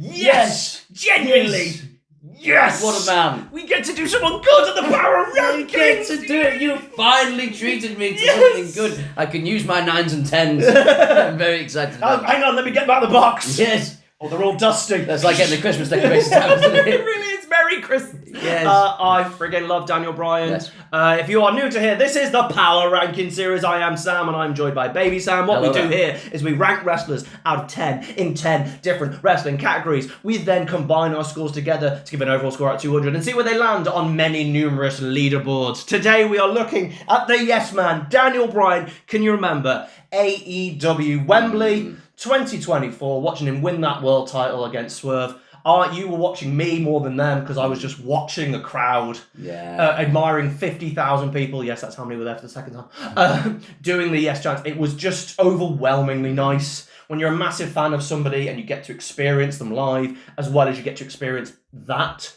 Yes! Genuinely! Yes! What a man. We get to do someone good at the Power Rankings! You get to do it. You finally treated me to something good. I can use my 9s and 10s. I'm very excited about it. Hang on, let me get them out of the box. Yes. Oh, they're all dusty. That's like getting the Christmas decorations out, isn't it? It really is. Merry Christmas. Yes. I friggin' love Daniel Bryan. Yes. If you are new to here, this is the Power Ranking Series. I am Sam and I'm joined by Baby Sam. What we do here is we rank wrestlers out of 10 in 10 different wrestling categories. We then combine our scores together to give an overall score out of 200 and see where they land on many numerous leaderboards. Today we are looking at the yes man, Daniel Bryan. Can you remember AEW Wembley 2024, watching him win that world title against Swerve? You were watching me more than them because I was just watching a crowd, admiring 50,000 people. Yes, that's how many were there for the second time. Doing the yes chants. It was just overwhelmingly nice. When you're a massive fan of somebody and you get to experience them live, as well as you get to experience that,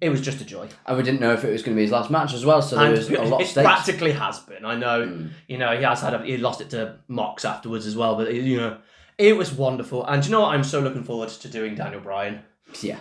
it was just a joy. And we didn't know if it was going to be his last match as well, so there was a lot of stakes. It practically has been. I know, he has he lost it to Mox afterwards as well, but it was wonderful. And do you know what? I'm so looking forward to doing Daniel Bryan. Yeah.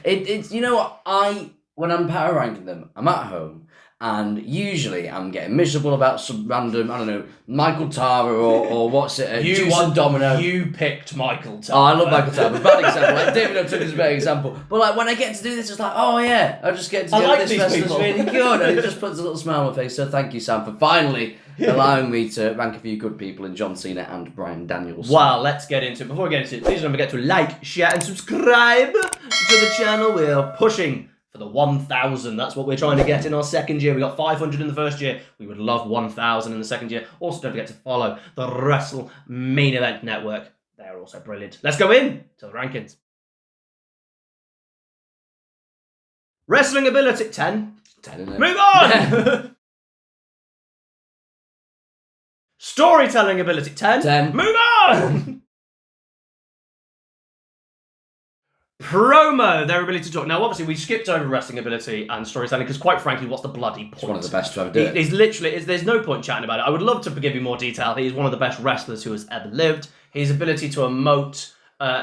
It's you know what? When I'm power ranking them, I'm at home and usually I'm getting miserable about some random, I don't know, Michael Tara or what's it? Juice and Domino. You picked Michael Tara. Oh, I love Michael Tara. Bad example. Like David O'Tucker's a better example. But like when I get to do this, it's like, oh yeah, I just get to go this wrestler's really good, and it just puts a little smile on my face. So thank you, Sam, for finally allowing me to rank a few good people in John Cena and Bryan Danielson. Well, let's get into it. Before we get into it, please don't forget to like, share, and subscribe to the channel. We're pushing for the 1,000. That's what we're trying to get in our second year. We got 500 in the first year. We would love 1,000 in the second year. Also, don't forget to follow the WrestleMania Event Network. They're also brilliant. Let's go in to the rankings. Wrestling ability 10. 10 in it. Move on. Storytelling ability 10. 10. Move on. Promo, their ability to talk. Now, obviously, we skipped over wrestling ability and storytelling because, quite frankly, what's the bloody point? It's one of the best to ever do it. He's literally, there's no point chatting about it. I would love to give you more detail. He's one of the best wrestlers who has ever lived. His ability to emote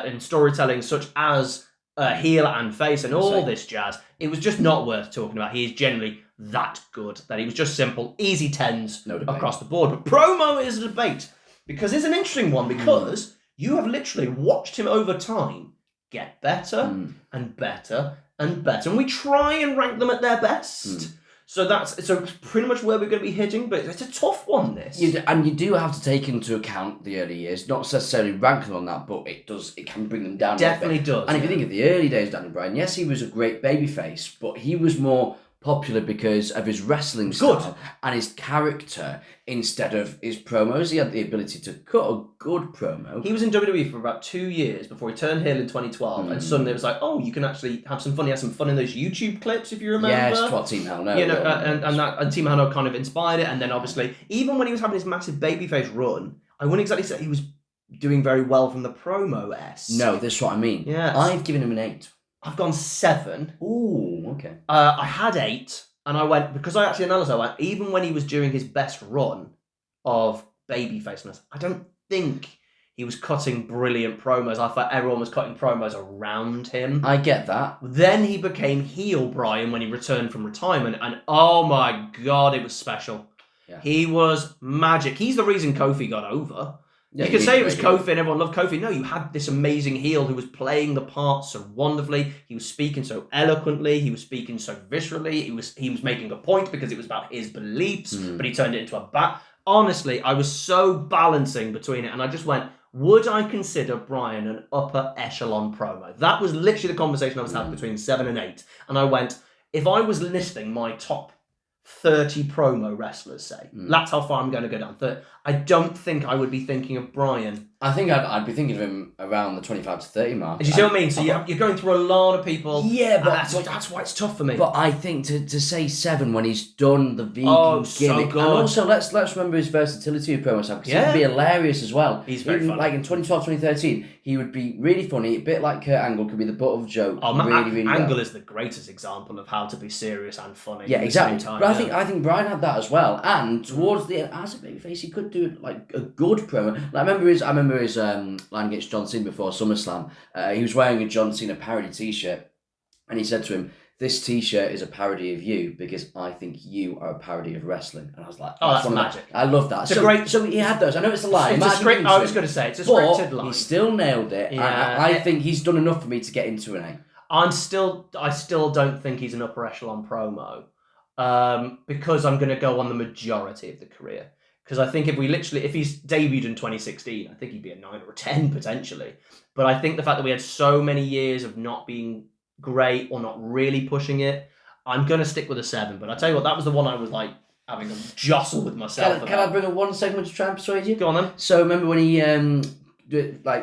in storytelling, such as heel and face and all this jazz, it was just not worth talking about. He is generally that good that he was just simple, easy 10s across the board. But promo is a debate because it's an interesting one because you have literally watched him over time get better and better and better, and we try and rank them at their best. So that's pretty much where we're going to be hitting, but it's a tough one, this. And you do have to take into account the early years, not necessarily rank them on that, but it can bring them down. Definitely does. And if you think of the early days of Daniel Bryan, yes, he was a great babyface, but he was more popular because of his wrestling style and his character instead of his promos. He had the ability to cut a good promo. He was in WWE for about 2 years before he turned heel in 2012, and suddenly it was like, oh, you can actually have some fun. He had some fun in those YouTube clips, if you remember. Yes, what Team Hell No. And Team Hell No kind of inspired it, and then obviously, even when he was having his massive babyface run, I wouldn't exactly say he was doing very well from the promo-esque. No, this is what I mean. Yes. I've given him an 8. I've gone 7. Ooh, okay. I had 8, and I went, because I actually analysed, I went, even when he was doing his best run of babyfaceness, I don't think he was cutting brilliant promos. I thought everyone was cutting promos around him. I get that. Then he became heel Bryan when he returned from retirement, and oh my God, it was special. Yeah. He was magic. He's the reason Kofi got over. Yeah, you could say it was Kofi and everyone loved Kofi. No, you had this amazing heel who was playing the part so wonderfully. He was speaking so eloquently. He was speaking so viscerally. He was making a point because it was about his beliefs, but he turned it into a bat. Honestly, I was so balancing between it, and I just went, would I consider Bryan an upper echelon promo? That was literally the conversation I was having between 7 and 8. And I went, if I was listing my top 30 promo wrestlers, say, that's how far I'm going to go down. I don't think I would be thinking of Bryan. I think I'd be thinking of him around the 25 to 30 mark. Do you see what I mean? So you're going through a lot of people. Yeah, but that's why it's tough for me. But I think to say 7 when he's done the vegan gimmick. So good. And also, let's remember his versatility of promos, because he would be hilarious as well. He's very funny. Like in 2012, 2013, he would be really funny, a bit like Kurt Angle, could be the butt of a joke. Really Angle is the greatest example of how to be serious and funny. Yeah, exactly. Time, but I think Bryan had that as well. And towards the end, as a babyface, he could do like a good promo. Like, I remember remember his line against John Cena before SummerSlam. He was wearing a John Cena parody T-shirt, and he said to him, "This T-shirt is a parody of you because I think you are a parody of wrestling." And I was like, "Oh, that's magic." I love that. So he had those. I know it's a lie. It's a script. I was going to say it's a scripted line. He still nailed it. Yeah. I think he's done enough for me to get into an A. I still don't think he's an upper echelon promo, because I'm going to go on the majority of the career. Because I think if he's debuted in 2016, I think he'd be a 9 or a 10 potentially. But I think the fact that we had so many years of not being great or not really pushing it, I'm going to stick with a 7. But I tell you what, that was the one I was like having a jostle with myself. Can I bring up one segment to try and persuade you? Go on then. So remember when he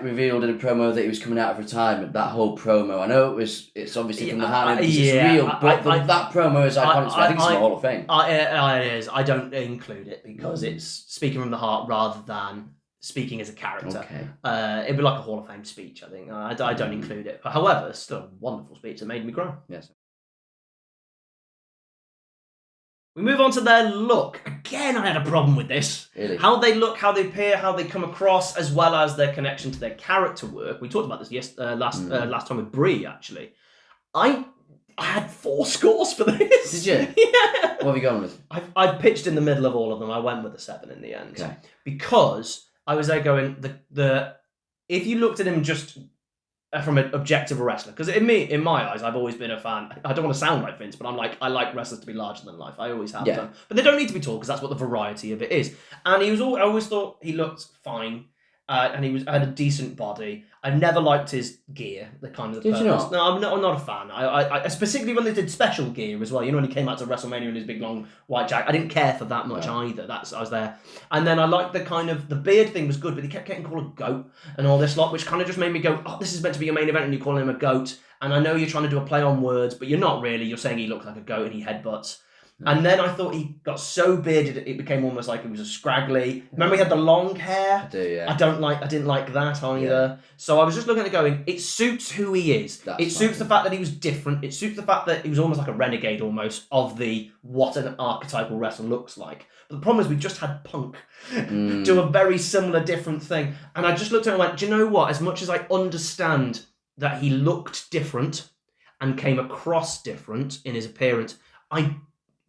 revealed in a promo that he was coming out of retirement, that whole promo, I know it's obviously from the heart, it's real, but that promo is iconic. I think it's in the Hall of Fame. It is. I don't include it because it's speaking from the heart rather than speaking as a character. Okay. It'd be like a Hall of Fame speech, I think. I don't include it. But however, it's still a wonderful speech that made me cry. Yes. We move on to their look. Again, I had a problem with this. Really? How they look, how they appear, how they come across, as well as their connection to their character work. We talked about this last time with Brie, actually. I had 4 scores for this. Did you? Yeah. What have you gone with? I've pitched in the middle of all of them. I went with a 7 in the end. Okay. Because I was there going, if you looked at him just from an objective wrestler, because in my eyes, I've always been a fan. I don't want to sound like Vince, but I like wrestlers to be larger than life. I always have done, but they don't need to be tall because that's what the variety of it is. And I always thought he looked fine, and had a decent body. I never liked his gear, the kind of. Did you not? No, I'm not a fan. I specifically when they did special gear as well. You know, when he came out to WrestleMania in his big long white jacket, I didn't care for that much either. I was there, and then I liked the beard thing was good, but he kept getting called a goat and all this lot, which kind of just made me go, "Oh, this is meant to be your main event, and you're calling him a goat." And I know you're trying to do a play on words, but you're not really. You're saying he looks like a goat and he headbutts. And then I thought he got so bearded it became almost like it was a scraggly. Remember he had the long hair? I do, yeah. I didn't like that either. Yeah. So I was just looking at it going, it suits who he is. It suits the fact that he was different. It suits the fact that he was almost like a renegade almost of what an archetypal wrestler looks like. But the problem is we just had Punk do a very similar different thing. And I just looked at him and went, do you know what? As much as I understand that he looked different and came across different in his appearance, I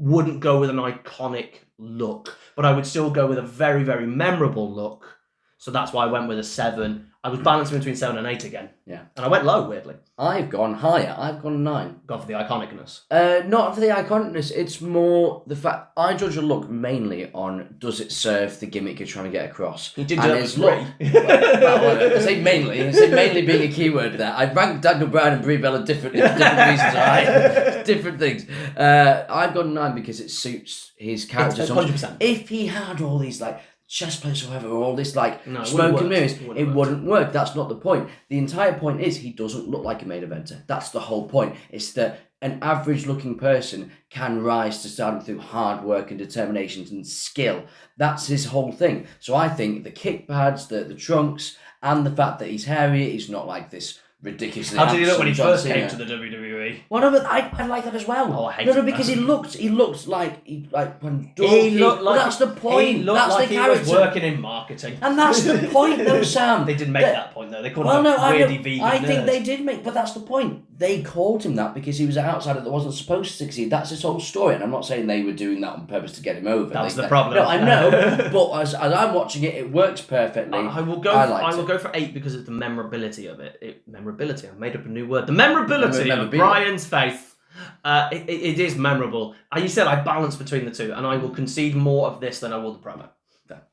wouldn't go with an iconic look, but I would still go with a very, very memorable look. So that's why I went with a 7. I was balancing between 7 and 8 again. Yeah. And I went low, weirdly. I've gone higher. I've gone 9. Gone for the iconicness. Not for the iconicness. It's more the fact I judge a look mainly on does it serve the gimmick you're trying to get across. You did do that with Brie. I say mainly. I say mainly being a keyword there. I ranked Daniel Bryan and Brie Bella different reasons, right? Different things. I've gone 9 because it suits his character. 100%. If he had all these chest plates or whatever, or all this smoke and mirrors, it wouldn't work. That's not the point. The entire point is he doesn't look like a main eventer. That's the whole point. It's that an average looking person can rise to stardom through hard work and determination and skill. That's his whole thing. So I think the kick pads, the trunks, and the fact that he's hairy, he's not like this ridiculously. How did he look when he first came to the WWE? Well, no, but I like that as well. Oh, I hate it. Because he looked like when he looked like that's the point. He looked that's like the he character. was working in marketing, and that's the point, though, Sam. They didn't make that point though. They called him a weirdy vegan I think they did make, but that's the point. They called him that because he was an outsider that wasn't supposed to succeed. That's his whole story, and I'm not saying they were doing that on purpose to get him over. That was the problem. No, I know, but as I'm watching it, it works perfectly. I will go for 8 because of the memorability of it. Memorability. I made up a new word. The memorability of Bryan's face. It is memorable. You said I balance between the two, and I will concede more of this than I will the promo. There.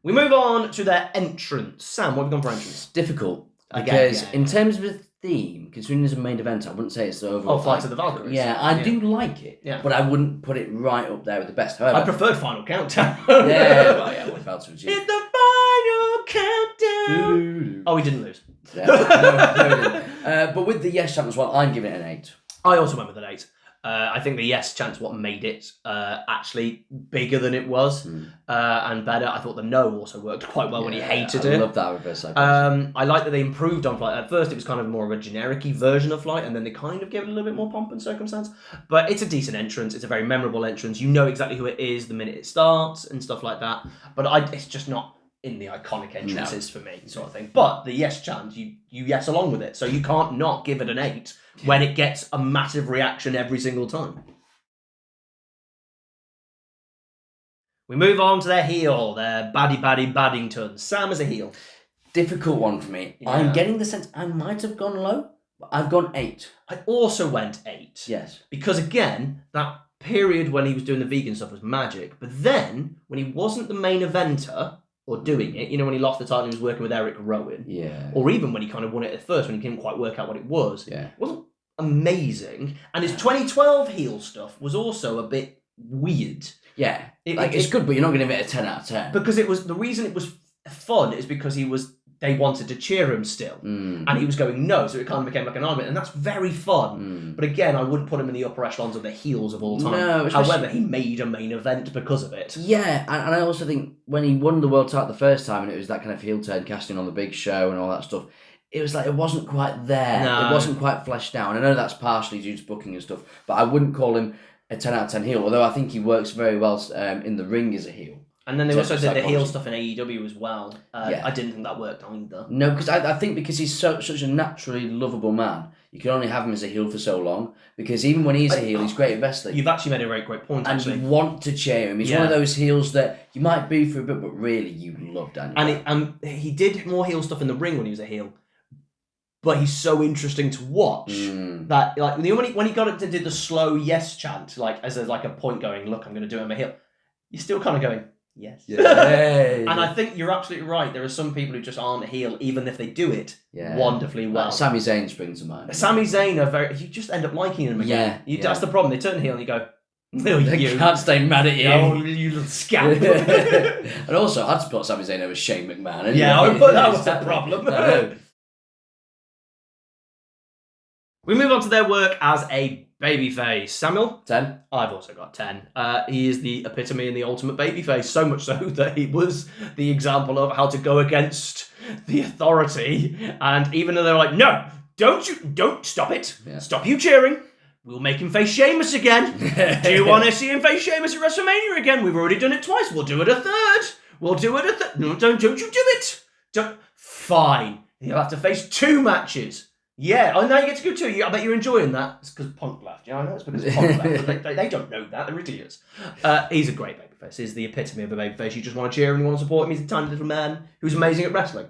We move on to their entrance. Sam, what have you gone for entrance? Difficult. Because in terms of the theme, considering there's a main event, I wouldn't say it's the overall. Flight of the Valkyries. Yeah, I do like it. Yeah. But I wouldn't put it right up there with the best. However, I preferred Final Countdown. What else would you? In the final countdown. Oh, we didn't lose. Yeah, no, we didn't. But with the yes chant as well, I'm giving it an 8. I also went with an 8. I think the yes chant's what made it actually bigger than it was and better. I thought the no also worked quite well when he hated it. I love that reverse psychology. I like that they improved on Flight. At first, it was kind of more of a generic-y version of Flight, and then they kind of gave it a little bit more pomp and circumstance. But it's a decent entrance. It's a very memorable entrance. You know exactly who it is the minute it starts and stuff like that. But it's just not in the iconic entrances for me, sort of thing. But the yes chant, you yes along with it. So you can't not give it an 8 when it gets a massive reaction every single time. We move on to their heel, their baddie Baddington. Sam is a heel. Difficult one for me. Yeah. I'm getting the sense I might have gone low, but I've gone 8. I also went 8. Yes. Because again, that period when he was doing the vegan stuff was magic. But then, when he wasn't the main eventer, or doing it, when he lost the title, he was working with Eric Rowan. Yeah. Or even when he kind of won it at first, when he couldn't quite work out what it was. Yeah. It wasn't amazing. And his 2012 heel stuff was also a bit weird. Yeah. It's good, but you're not going to give it a 10 out of 10. Because the reason it was fun is because they wanted to cheer him still. And he was going no, so it kind of became like an argument. And that's very fun. But again, I wouldn't put him in the upper echelons of the heels of all time. No, however, he made a main event because of it. Yeah, and I also think when he won the world title the first time, and it was that kind of heel turn casting on the Big Show and all that stuff, it was like it wasn't quite there. No. It wasn't quite fleshed out. And I know that's partially due to booking and stuff, but I wouldn't call him a 10 out of 10 heel, although I think he works very well in the ring as a heel. And then they also did the heel stuff in AEW as well. I didn't think that worked either. No, because I think because he's such a naturally lovable man, you can only have him as a heel for so long. Because even when he's a heel, he's great at wrestling. You've actually made a very great point, actually. And you want to cheer him. He's one of those heels that you might boo for a bit, but really you love Daniel. And he did more heel stuff in the ring when he was a heel. But he's so interesting to watch that, like, when he got it to do the slow yes chant, like as a point going, look, I'm going to do it, I'm a heel. You're still kind of going, yes. And I think you're absolutely right. There are some people who just aren't a heel, even if they do it wonderfully well. Sami Zayn springs to mind. Sami Zayn you just end up liking him again. That's the problem. They turn heel and you go, you can't stay mad at you. Oh, you little scamp. And also, I'd put Sami Zayn over Shane McMahon. Anyway. Yeah, that was the problem. We move on to their work as a babyface. Samuel? 10. I've also got 10. He is the epitome and the ultimate babyface, so much so that he was the example of how to go against the authority. And even though they're like, no, don't stop it. Yeah. Stop you cheering. We'll make him face Sheamus again. Do you want to see him face Sheamus at WrestleMania again? We've already done it twice. We'll do it a third. No, don't you do it. Fine. He'll have to face 2 matches. Yeah, now you get to go 2. I bet you're enjoying that. It's because Punk left. I know it's because Punk left. They don't know that. They're idiots. He's a great babyface. He's the epitome of a babyface. You just want to cheer him, you want to support him. He's a tiny little man who's amazing at wrestling.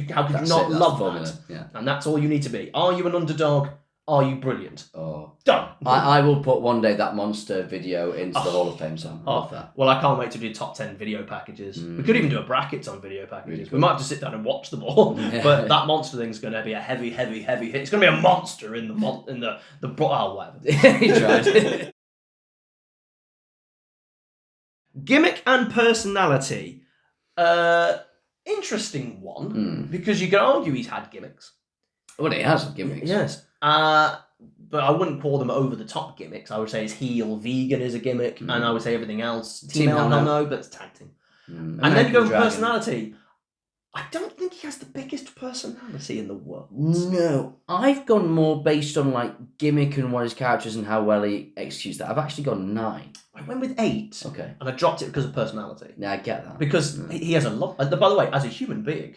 How could you not love that? Yeah. And that's all you need to be. Are you an underdog? Are you brilliant? Oh. Done. I will put one day that monster video into the Hall of Fame, Sam. I love that. Well, I can't wait to do top 10 video packages. We could even do a brackets on video packages. Really cool. We might have to sit down and watch them all. But that monster thing's going to be a heavy hit. It's going to be a monster in the whatever. He tried. Gimmick and personality. Interesting one. Because you could argue he's had gimmicks. Well, he has gimmicks. Yes. But I wouldn't call them over-the-top gimmicks. I would say his heel vegan is a gimmick, and I would say everything else. Team Hell No, but it's tag team. And then you go with personality. I don't think he has the biggest personality in the world. No. I've gone more based on like gimmick and what his character is and how well he executes that. I've actually gone 9. I went with 8. Okay. And I dropped it because of personality. Yeah, I get that. Because he has a lot. By the way, as a human being,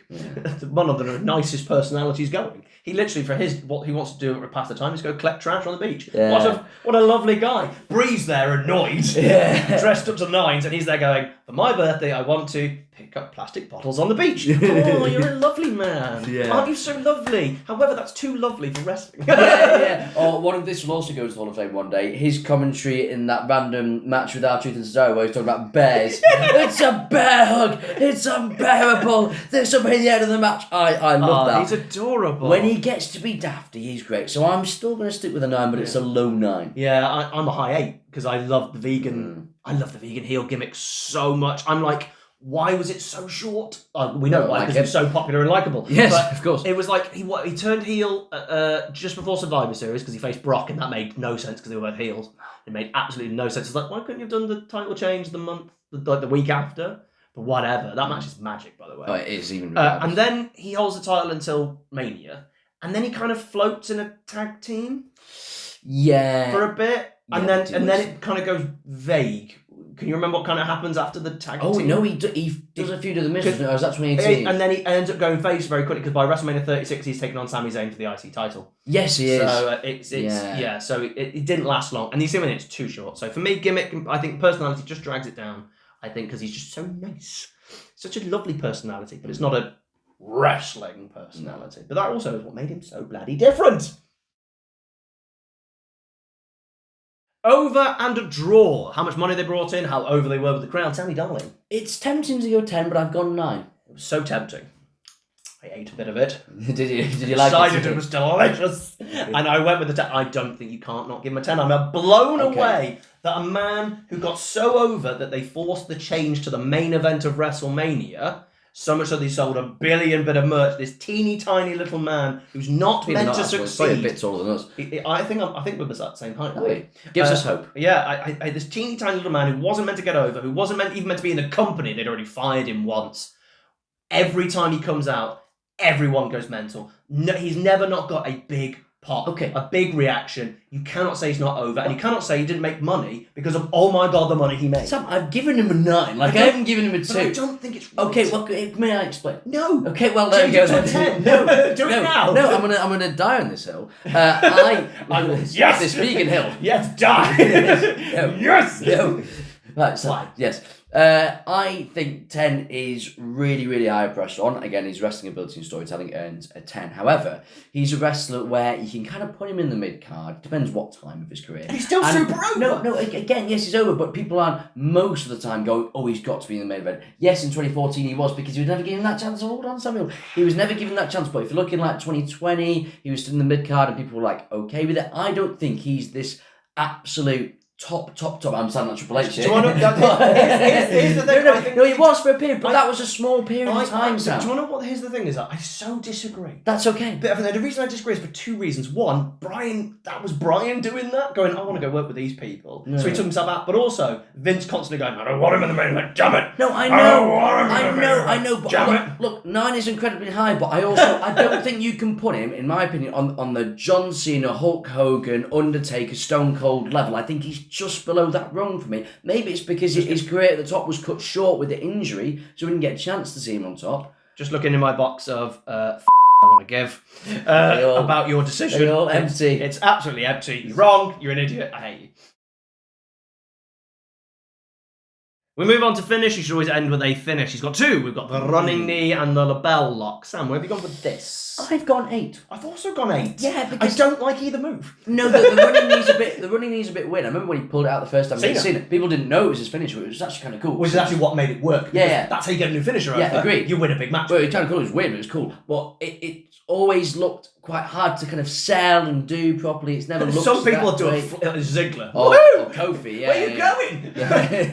one of the nicest personalities going. He literally, for what he wants to do to pass the time, is go collect trash on the beach. Yeah. What a lovely guy. Bree's there, annoyed, dressed up to 9s, and he's there going, for my birthday, I want to pick up plastic bottles on the beach. Oh, you're a lovely man. Yeah. Aren't you so lovely? However, that's too lovely for wrestling. Yeah. Oh, this will also go to the Hall of Fame one day. His commentary in that random match with R-Truth and Cesaro where he's talking about bears. It's a bear hug. It's unbearable. There's somebody at the end of the match. I love that. He's adorable. When he gets to be dafty, he's great. So I'm still going to stick with a 9, but it's a low 9. Yeah, I'm a high 8 because I love the vegan. I love the vegan heel gimmick so much. I'm like, why was it so short? We know why, like because it was so popular and likable. Yes, but of course. It was like he turned heel just before Survivor Series because he faced Brock, and that made no sense because they were both heels. It made absolutely no sense. It's like, why couldn't you have done the title change the week after? But whatever. That match is magic, by the way. Oh, it is even. And then he holds the title until Mania, and then he kind of floats in a tag team. Yeah. For a bit, and then it kind of goes vague. Can you remember what kind of happens after the tag team? Oh no, he does a feud of the Miz. Or was that 2018? And then he ends up going face very quickly because by WrestleMania 36 he's taken on Sami Zayn for the IC title. Yes, he is. So So it didn't last long, and these 2 minutes too short. So for me, gimmick, I think personality just drags it down. I think because he's just so nice, such a lovely personality, but it's not a wrestling personality. But that also is what made him so bloody different. Over and a draw. How much money they brought in, how over they were with the crowd. Tell me, darling. It's tempting to go 10, but I've gone 9. It was so tempting. I ate a bit of it. Did you like it? It was delicious. And I went with the 10. I don't think you can't not give him a 10. I'm blown away that a man who got so over that they forced the change to the main event of WrestleMania, so much that they sold 1 billion bit of merch. This teeny tiny little man who's not meant to succeed. He's probably a bit taller than us. I think we're the same height. Really? Gives us hope. Yeah, I this teeny tiny little man who wasn't meant to get over, who wasn't even meant to be in the company. They'd already fired him once. Every time he comes out, everyone goes mental. No, he's never not got a big pop, a big reaction. You cannot say he's not over, and you cannot say he didn't make money because of, oh my god, the money he made. Sam, I've given him a 9. I haven't given him a 2. But I don't think it's right. Okay, well, may I explain? No. Okay, well, there you go. 10. No, do it now. No, I'm gonna die on this hill. I yes, this vegan hill. Yes, die. No. Yes. No. Right. So, yes. I think 10 is really, really high pressure on. Again, his wrestling ability and storytelling earns a 10. However, he's a wrestler where you can kind of put him in the mid-card. Depends what time of his career. And he's still super over. No, again, yes, he's over, but people aren't most of the time going, oh, he's got to be in the main event. Yes, in 2014 he was, because he was never given that chance. Hold on, Samuel. He was never given that chance, but if you're looking like 2020, he was still in the mid-card and people were like, okay with it. I don't think he's this absolute top. I'm sounding like Triple H. Do you want to? Here's the thing. No, he was for a period, but that was a small period of time. Do you want to know what? Here's the thing: is that I so disagree. That's okay. But the reason I disagree is for 2 reasons. One, that was Bryan doing that, going, I want to go work with these people. No. So he took himself out. But also, Vince constantly going, I don't want him in the main event. Damn it! No, I know. But look, 9 is incredibly high. But I don't think you can put him, in my opinion, on the John Cena, Hulk Hogan, Undertaker, Stone Cold level. I think he's just below that rung for me. Maybe it's because his career at the top was cut short with the injury, so we didn't get a chance to see him on top. Just looking in my box of I want to give about your decision. They're all empty. It's absolutely empty. You're wrong. You're an idiot. I hate you. We move on to finish. You should always end with a finish. He's got 2. We've got the running knee and the label lock. Sam, where have you gone with this? I've gone 8. I've also gone 8. Yeah, because I don't like either move. No, the running knee's a bit weird. I remember when he pulled it out the first time. Seen it. People didn't know it was his finisher. It was actually kind of cool. Which is actually what made it work. Yeah. That's how you get a new finisher. Yeah, agreed. You win a big match. Well, it's kind of cool. It was weird, but it was cool. But it always looked quite hard to kind of sell and do properly. It's never looked. Some people do a Ziggler. Or Kofi. Yeah. Where are you going?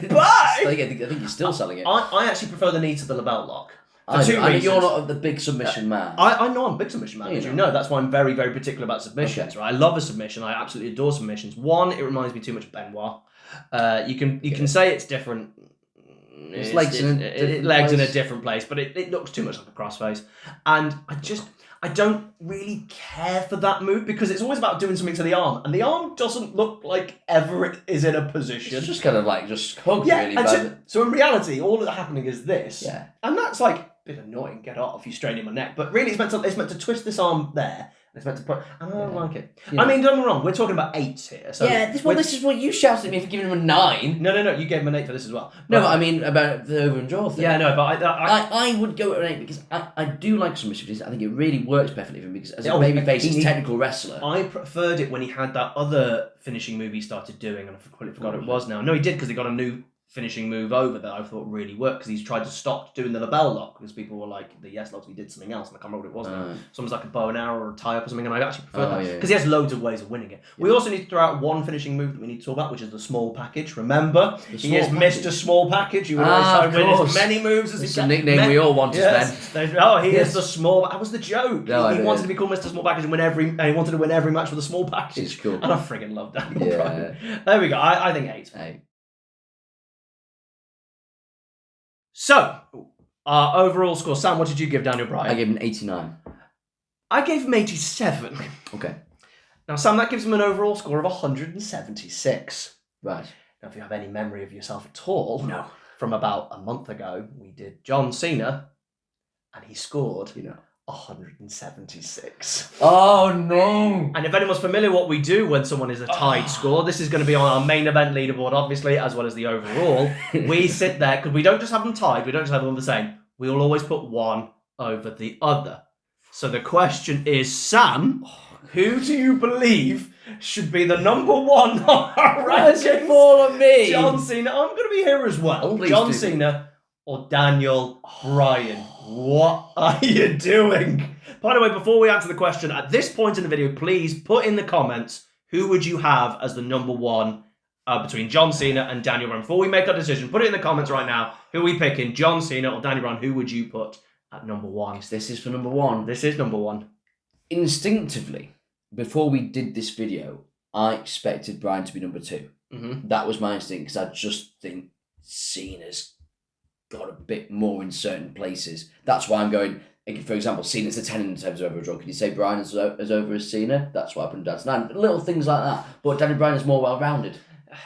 But I think you're still selling it. I actually prefer the knee to the label lock. I know you're not the big submission man. I know I'm a big submission man, as you know. That's why I'm very, very particular about submissions. Right? I love a submission. I absolutely adore submissions. One, it reminds me too much of Benoit. You can say it's different. It's legs in a different place, but it looks too much like a crossface. And I don't really care for that move because it's always about doing something to the arm, and the arm doesn't look like ever it is in a position. It's just kind of like just hugged really bad. So in reality, all that's happening is this, and that's like a bit annoying. Get off, you straining my neck, but really it's meant to twist this arm there. It's meant to put. I don't like it. Yeah. I mean, don't get me wrong. We're talking about 8s here. So this is what you shouted at me for giving him a 9. No. You gave him an 8 for this as well. No, but I mean about the over and draw thing. Yeah, no, but I would go at an 8 because I do like submission. I think it really works perfectly for him because as a babyface, he's a technical wrestler. I preferred it when he had that other finishing move he started doing, and I completely forgot what it was now. No, he did because he got a new finishing move over that I thought really worked, because he's tried to stop doing the label lock because people were like, the yes locks, he did something else and I can't remember what it was now. Something like a bow and arrow or a tie up or something, and I actually prefer that because he has loads of ways of winning it. We also need to throw out one finishing move that we need to talk about, which is the small package. Remember, he is Mr. Small Package. You always try to win as many moves as he can. It's a nickname we all want to spend. He is the small. That was the joke. No, he wanted to be called Mr. Small Package and he wanted to win every match with a small package. It's cool. And I friggin' love Daniel Bryan. There we go. I think 8. So, our overall score. Sam, what did you give Daniel Bryan? I gave him 89. I gave him 87. Okay. Now, Sam, that gives him an overall score of 176. Right. Now, if you have any memory of yourself at all, no. From about a month ago, we did John Cena, and he scored 176. Oh, no. And if anyone's familiar with what we do when someone is a tied score, this is going to be on our main event leaderboard, obviously, as well as the overall. We sit there, because we don't just have them tied, we don't just have them the same. We will always put one over the other. So the question is, Sam, who do you believe should be the number one on our rankings? Fall on me. John Cena. I'm going to be here as well. Please John do. Cena or Daniel Bryan. What are you doing? By the way, before we answer the question, at this point in the video, please put in the comments, who would you have as the number one between John Cena and Daniel Bryan? Before we make our decision, put it in the comments right now. Who are we picking, John Cena or Daniel Bryan? Who would you put at number one? This is for number one. This is number one. Instinctively, before we did this video, I expected Bryan to be number 2. Mm-hmm. That was my instinct, because I just think Cena's got a bit more in certain places. That's why I'm going, for example, Cena's a 10 in terms of overall. Can you say Bryan is over as Cena? That's why I put him down to 9. Little things like that. But Daniel Bryan is more well-rounded.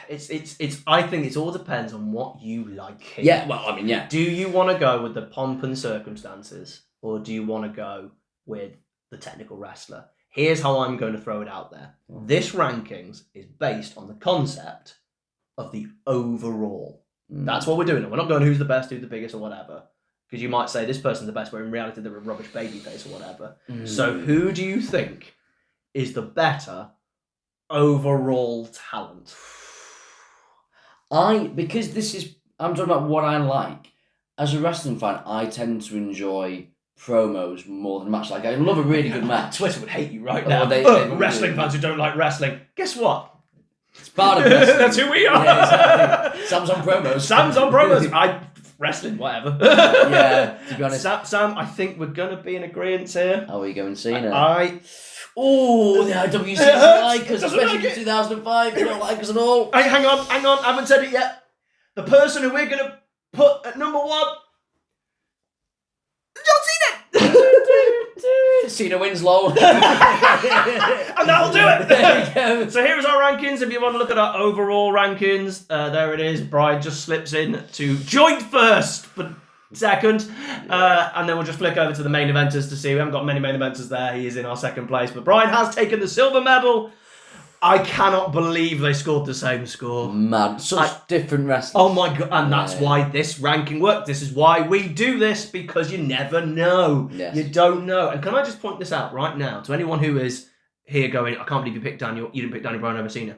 It's. I think it all depends on what you like here. Yeah, well, I mean, yeah. Do you want to go with the pomp and circumstances, or do you want to go with the technical wrestler? Here's how I'm going to throw it out there. This rankings is based on the concept of the overall. That's what we're doing. We're not going who's the best, who's the biggest, or whatever. Because you might say this person's the best, but in reality they're a rubbish babyface or whatever. So who do you think is the better overall talent? Because I'm talking about what I like. As a wrestling fan, I tend to enjoy promos more than match. Like, I love a really good match. Twitter would hate you right now. They wrestling fans who don't like wrestling. Guess what? It's part of wrestling. That's who we are. Yeah, exactly. Sam's on promos. Sam's on promos. Wrestling, whatever. Yeah, to be honest. Sam, I think we're going to be in agreement here. How are you going, Cena? The IWC doesn't like us, especially in 2005. They don't like us at all. Hey, hang on. I haven't said it yet. The person who we're going to put at number one, John Cena. Cena wins low. And that'll do it. There you go. So here's our rankings. If you want to look at our overall rankings, there it is. Bryan just slips in to joint first, but second. And then we'll just flick over to the main eventers to see. We haven't got many main eventers there. He is in our second place. But Bryan has taken the silver medal. I cannot believe they scored the same score. Man, such different wrestlers. Oh my God. And that's why this ranking worked. This is why we do this, because you never know. Yes. You don't know. And can I just point this out right now to anyone who is here going, I can't believe you didn't pick Daniel Bryan over Cena.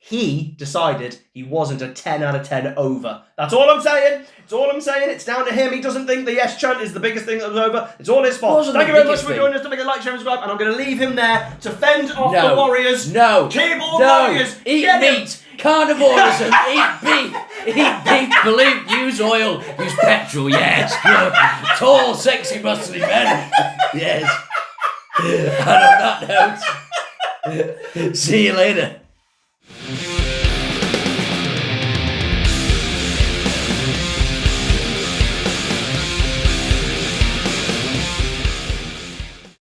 He decided he wasn't a 10 out of 10 over. That's all I'm saying. It's all I'm saying. It's down to him. He doesn't think the yes chant is the biggest thing that was over. It's all his fault. Thank you very much for joining us. Don't forget to like, share, and subscribe. And I'm going to leave him there to fend off the Warriors. Keyboard Warriors. Eat meat. Carnivorism. Eat beef. Eat beef. Believe. Use oil. Use petrol. Yes. Good. Tall, sexy, muscly men. Yes. And on that note, see you later.